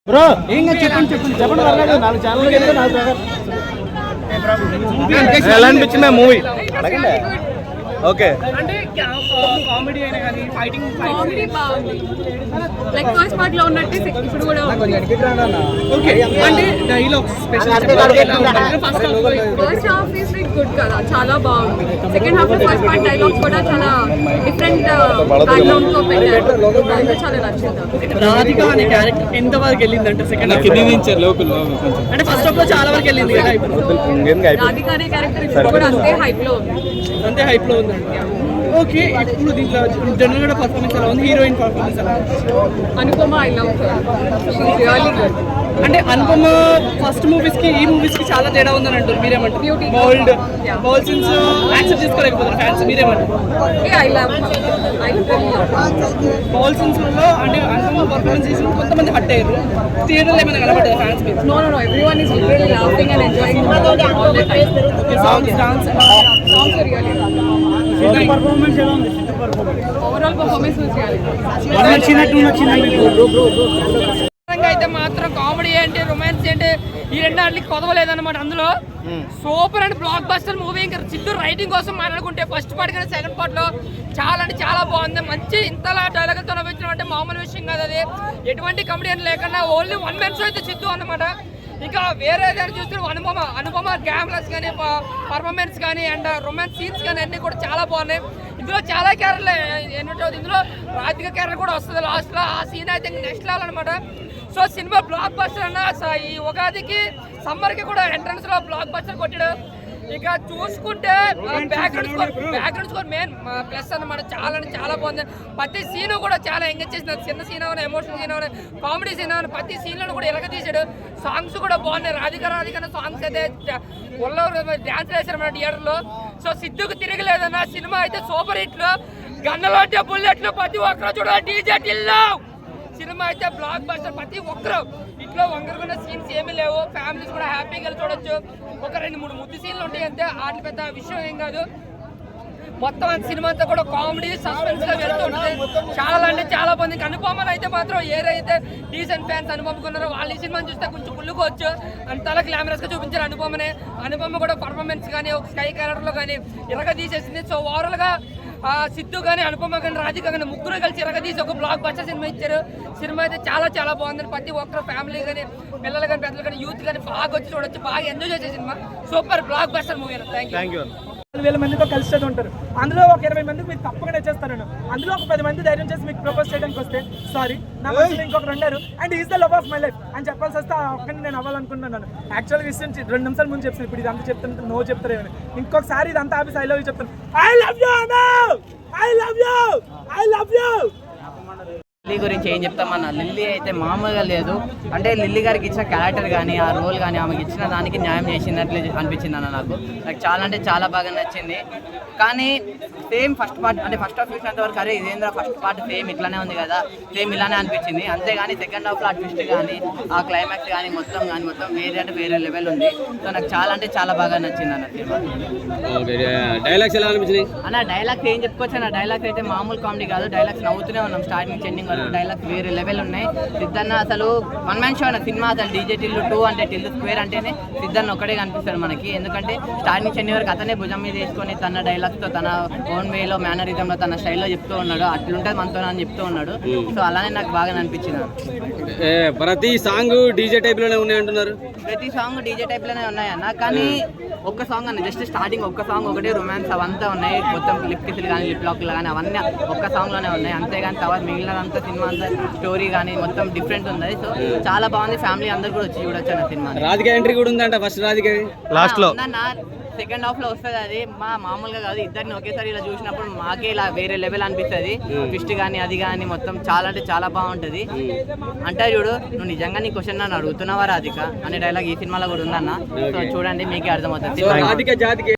Bro చెప్పండి పర్లేదు. 4 channel ఎలా అనిపించింది మూవీ? ఓకే అంటే కామెడీ అయినా కానీ ఫైటింగ్ కామెడీ బాగుంది. లైక్ ఫస్ట్ పార్ట్ లో ఉన్నట్టు ఇప్పుడు కూడా ఓకే. అంటే dialogues special first half is like good కదా, చాలా బాగుంది. సెకండ్ హాఫ్ లో ఫస్ట్ పార్ట్ డైలాగ్స్ కూడా చాలా డిఫరెంట్ బ్యాక్గ్రౌండ్ తో పెట్టారు. అది చాలా నచ్చింది. రాధిక అనే క్యారెక్టర్ ఎంత వరకు వెళ్ళిందంటే సెకండ్ హాఫ్ అంటే ఫస్ట్ హాఫ్ లో చాలా వరకు వెళ్ళింది కదా. ఇప్పుడు రాధిక అనే క్యారెక్టర్ ఇప్పుడు కూడా అంతే హైప్ లో ఉంది. అంతే హైప్ లో ఉందండి. ఓకే, ఇప్పుడు దీంట్లో జనరల్ గా పర్ఫార్మెన్స్ ఎలా ఉంది? హీరోయిన్ పర్ఫార్మెన్స్ ఎలా ఉంది? Anupama I love really good. అంటే అనుపమ ఫస్ట్ మూవీస్ కి ఈ మూవీస్ కి చాలా తేడా ఉందని అంటారు, మీరేమంటారు? బోల్డ్ సీన్స్ యాక్సెప్ట్ చేసుకోలేకపోతారు ఫ్యాన్స్, మీరేమంటారు? ఐ లవ్ బోల్డ్ సీన్స్ లో అంటే అనుపమ పర్ఫార్మెన్స్ చేసిన కొంతమంది హట్ అయ్యారు. థియేటర్ లో ఏమైనా కనబడ్డారు ఫ్యాన్స్ మీద? No, everyone is really laughing and enjoying all the time. Songs dance Songs are really good. Performance ఎలా ఉంది? Siddhu performance Overall performance was really good. అయితే మాత్రం కామెడీ ఏంటి, రొమాన్స్ ఏంటి, ఈ రెండు అట్లకి కొదవలేదన్నమాట. అందులో super and block buster movie. ఇంకా సిద్ధు రైటింగ్ కోసం మాట్లాడుకుంటే ఫస్ట్ పార్ట్ కానీ సెకండ్ పార్ట్ లో చాలా అంటే చాలా బాగుంది. మంచి ఇంతలా డైలాగులతో నవ్వించడం అంటే మామూలు విషయం కాదు. అది ఎటువంటి కామెడీ అని లేకుండా ఓన్లీ వన్ మ్యాన్ షో అయితే సిద్ధు అన్నమాట. ఇంకా వేరే ఏదైనా చూస్తే అనుపమ గ్యామ్లెస్ కానీ పర్ఫార్మెన్స్ కానీ అండ్ రొమాన్స్ సీన్స్ కానీ అన్నీ కూడా చాలా బాగున్నాయి. ఇందులో చాలా క్యారెక్టర్లు ఏంటంటే ఇందులో రాధిక క్యారెక్టర్ కూడా వస్తుంది లాస్ట్లో. ఆ సీన్ అయితే నెక్స్ట్ లెవెల్ అనమాట. సో సినిమా బ్లాక్ బస్టర్ అన్న ఈ ఉగాదికి సమ్మర్కి కూడా ఎంట్రన్స్ లో బ్లాక్ బస్టర్ కొట్టాడు. ఇక చూసుకుంటే బ్యాక్గ్రౌండ్ స్కోర్ మెయిన్ ప్లస్ అన్నమాట. చాలా అంటే చాలా బాగుంది. ప్రతి సీన్ కూడా చాలా ఎంగేజ్ చేసిన, చిన్న సీన్ అవునా, ఎమోషనల్ సీన్ అవునా, కామెడీ సీన్ అవునా, ప్రతి సీన్లను కూడా ఎరగ తీసాడు. సాంగ్స్ కూడా బాగున్నాయి. రాధిక సాంగ్స్ అయితే ఒళ్ళో డ్యాన్స్ వేసారు మన థియేటర్లో. సో సిద్ధుకు తిరగలేదన్న సినిమా అయితే సూపర్ హిట్లు. గన్నలో బుల్లెట్లు ప్రతి ఒక్కరు చూడ డీజే టిల్లో సినిమా అయితే బ్లాక్ బస్టర్. ప్రతి ఒక్కరు ఇంట్లో వంకరకున్న సీన్స్ ఏమీ లేవు. ఫ్యామిలీస్ కూడా హ్యాపీగా వెళ్ళి చూడొచ్చు. ఒక 2-3 ముద్దు సీన్లు ఉంటాయి అంతే, వాటి పెద్ద విషయం ఏం కాదు. మొత్తం సినిమా అంతా కూడా కామెడీ సస్పెన్స్ గా వెళ్తూ ఉంటుంది. చాలా అంటే చాలా బాగుంది. అనుపమలు అయితే మాత్రం ఏదైతే డీసెంట్ ఫ్యాన్స్ అనుపమకున్నారో వాళ్ళు ఈ సినిమాని చూస్తే కొంచెం కుళ్ళుకోవచ్చు. అంతలా గ్లామరస్ గా చూపించారు అనుపమ కూడా పర్ఫార్మెన్స్ కానీ ఒక స్కై క్యారెక్టర్ లో కానీ ఇరగ తీసేసింది. సో ఓవరాల్ గా సిద్ధు కానీ అనుపమ కానీ రాధిక కానీ ముగ్గురు కలిసి ఇరగదీసి ఒక బ్లాక్ బస్టర్ సినిమా ఇచ్చారు. సినిమా అయితే చాలా చాలా బాగుంది. ప్రతి ఒక్కరు ఫ్యామిలీ కానీ పిల్లలు కానీ పెద్దలు కానీ యూత్ కానీ బాగా వచ్చి చూడొచ్చు, బాగా ఎంజాయ్ చేసే cinema. Super block buster movie. Thank you. 4,000 మందితో కలిసి ఉంటారు. అందులో ఒక 20 మందికి మీకు తప్పకుండా ఇచ్చేస్తాను. అందులో ఒక 10 మంది ధైర్యం చేసి మీకు ప్రపోజ్ చేయడానికి వస్తే సారీ నా మనసులో ఇంకొకరు ఉన్నారు and is the love of my life అని చెప్పాల్సి వస్తే ఆ ఒక్కరిని నేను అవ్వాలనుకుంటున్నాను. యాక్చువల్గా విషయం 2 నిమిషాల ముందు చెప్తాను. ఇప్పుడు ఇదంతా చెప్తాను, నో చెప్తారేమని. ఇంకొకసారి ఇదంతా ఆఫీస్ ఐ లవ్ యూ చెప్తాను. ఐ లవ్ యూ అన్నా, I love you, I love you. Lily గురించి ఏం చెప్తామన్నా, లిల్లీ అయితే మామూలుగా లేదు. అంటే లిల్లీ గారికి ఇచ్చిన క్యారెక్టర్ కానీ ఆ రోల్ కానీ ఆమెకి ఇచ్చిన దానికి న్యాయం చేసినట్లు అనిపించింది అన్న. నాకు చాలా అంటే చాలా బాగా నచ్చింది. కానీ సేమ్ ఫస్ట్ పార్ట్ అంటే ఫస్ట్ హాఫ్ చూసినంత వరకు అరే ఇదేంద్ర ఫస్ట్ పార్ట్ సేమ్ ఇట్లానే ఉంది కదా, సేమ్ ఇలానే అనిపించింది. అంతేగాని సెకండ్ హాఫ్లో ఆ ట్విస్ట్ కానీ ఆ క్లైమాక్స్ కానీ మొత్తం వేరే అంటే వేరే లెవెల్ ఉంది. సో నాకు చాలా అంటే చాలా బాగా నచ్చింది అన్న సినిమా. డైలాగ్స్ ఎలా అనిపించింది అన్న? డైలాగ్స్ ఏం చెప్పుకోవచ్చు అన్న, డైలాగ్స్ అయితే మామూలు కామెడీ కాదు. డైలాగ్స్ నవ్వుతూనే ఉన్నాం స్టార్టింగ్ ఎండింగ్ వరకు. డైలాగ్స్ వేరే లెవెల్ ఉన్నాయి. సిద్ధన్న అసలు వన్ మ్యాన్ షో అన్న సినిమా. అసలు డీజే టిల్లు 2 అంటే టిల్లు స్క్వేర్ అంటేనే సిద్ధన్న ఒక్కడే కనిపిస్తాడు మనకి. ఎందుకంటే స్టార్టింగ్ చెన్ని వరకు అతనే భుజం మీద వేసుకొని తన డైలాగ్స్తో తన ఓన్ వేలో మేనరిజంలో తన స్టైల్లో చెప్తూ ఉన్నాడు. అట్లుంటుంది మనతో అని చెప్తూ ఉన్నాడు. సో అలానే నాకు బాగా అనిపించింది. ప్రతి సాంగ్ డీజే టైప్ లోనే ఉన్నాయి అంటున్నారు. ప్రతి సాంగ్ డీజే టైప్ లోనే ఉన్నాయన్న. కానీ ఒక్క సాంగ్ అన్న జస్ట్ స్టార్టింగ్ ఒక్క సాంగ్ ఒకటే రొమాన్స్ అవంతా ఉన్నాయి. మొత్తం లిప్ కిస్లు కానీ లిప్ లాక్లు కానీ అవన్నీ ఒక్క సాంగ్ లోనే ఉన్నాయి. అంతేగాని తర్వాత మిగిలినంతా సినిమా అంతా స్టోరీ కానీ మొత్తం డిఫరెంట్ ఉంది. సో చాలా బాగుంది. ఫ్యామిలీ అందరు కూడా వచ్చి చూడొచ్చు అన్న సినిమా. రాధిక ఎంట్రీ కూడా ఉందంట ఫస్ట్. రాధిక లాస్ట్ లో సెకండ్ హాఫ్ లో వస్తుంది. అది మామూలుగా కాదు, ఇద్దరిని ఒకేసారి ఇలా చూసినప్పుడు మాకే ఇలా వేరే లెవెల్ అనిపిస్తుంది. ట్విస్ట్ కానీ అది కానీ మొత్తం చాలా అంటే చాలా బాగుంటది. అంటే చూడు, నువ్వు నిజంగా నీ క్వశ్చన్ నన్ను అడుగుతున్నావా రాధిక అనే డైలాగ్ ఈ సినిమాలో కూడా ఉందన్న. సో చూడండి మీకే అర్థమవుతుంది.